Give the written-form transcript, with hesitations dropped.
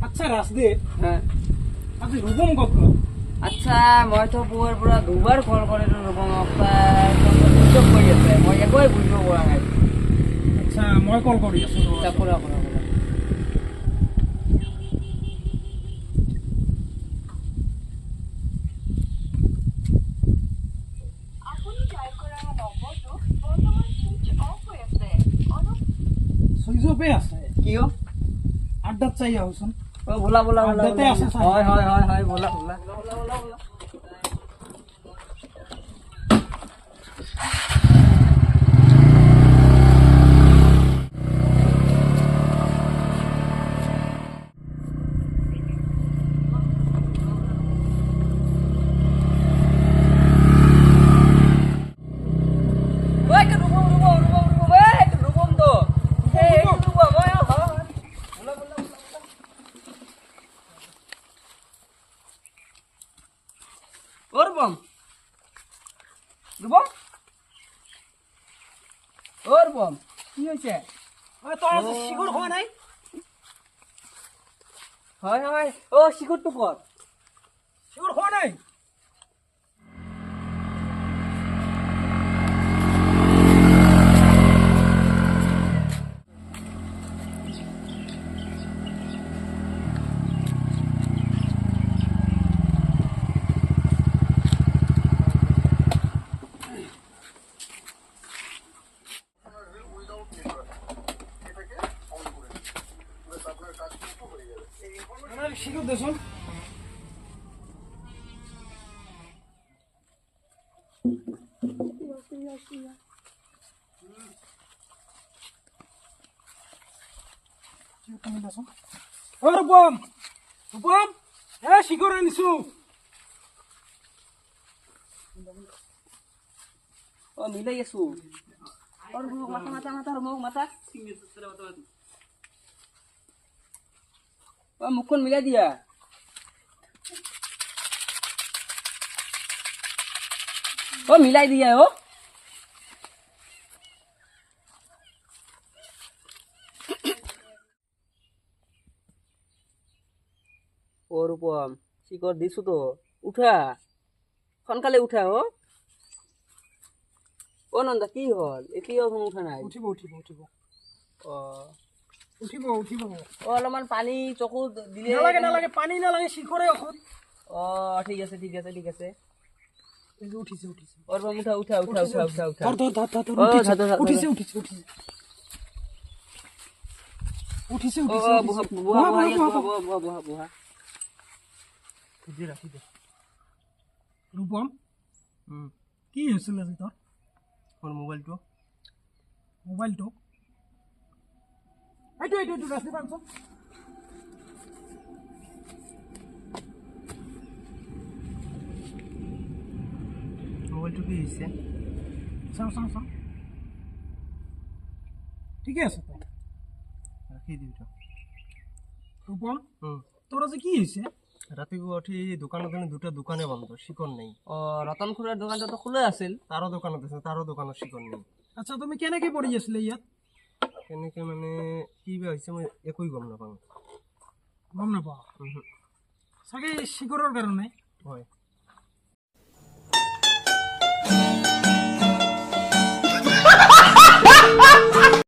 আচ্ছা ৰাজদীপ, হ্যাঁ আজি ৰূপম ক'ত? আচ্ছা মই তো পুৱাৰ পৰা দুবাৰ কল কৰিলোঁ ৰূপমক, সুযোগ কৰি আছে, মই একোৱে বুজিব পৰা নাই। আচ্ছা মই কল কৰি আছো। আচ্ছা কৰা কৰা কৰা। চুইচ অফে আছে। কিয়? আড্ডাত চাই আহোচোন। বোলা বোলা বোলা আড্ডাতে আছে চাই। হয় হয় হয় হয় বোলা বোলা বোলা বোলা বোলা। কি হৈছে? তোৰ আজি শিখৰ খোৱা নাই? হয় হয় শিখৰটো ক'ত? শিখৰ খোৱা নাই? শিখৰ দেচোন। ৰূপম, ৰূপম, শিখৰ আনিছো। মিলাই আছো। মাথা মাথা মাথা মোক মাথা মুখখন মিলাই দিয়া। মিলাই দিয়া রূপম শিকড় দিছো তো, উঠা সোনকালে উঠা। নন্দা কি হল? এতিয়াও উঠা নাই? উঠিব উঠিব উঠিব। অ উঠিব উঠিব। অলপমান পানী চকু দিলে। নালাগে নালাগে, পানী নালাগে, শিখৰে ঔষধ। ঠিক আছে ঠিক আছে ঠিক আছে। উঠিছে উঠিছে। রূপম উঠা উঠা উঠা উঠা উঠা উঠা। ধর ধর ধর ধর ধর, উঠিছে উঠিছে উঠিছে উঠিছে উঠিছে উঠিছে। বুহা বুহা বুহা বুহা বুহা। ৰূপম, কি হৈছিল আজি তোৰ? মোবাইলটো মোবাইলটো এইটো এইটো এইটো ৰাস্তা পাঞ্চ। মোবাইলটো কি হৈছে? চাওঁ চাওঁ চাওঁ, ঠিকে আছে তই ৰাখি দিবি তো। ৰূপম, তোৰ আজি কি হৈছে? ৰাতিপুৱা উঠি দোকানত দুটা দোকানে বন্ধ, শিকড় নেই। রতন খুড়ার দোকানটা তো খুলে আছিল। তারও দোকানত আছে, তারও দোকানত শিকড় নেই। আচ্ছা তুমি কেনেকে পৰি আছিলে ইয়াত? কেনেকে মানে কি বা হৈছে মই একোই গম নাপাওঁ। গম নাপাওঁ চাগে শিখৰৰ কাৰণে। হয়।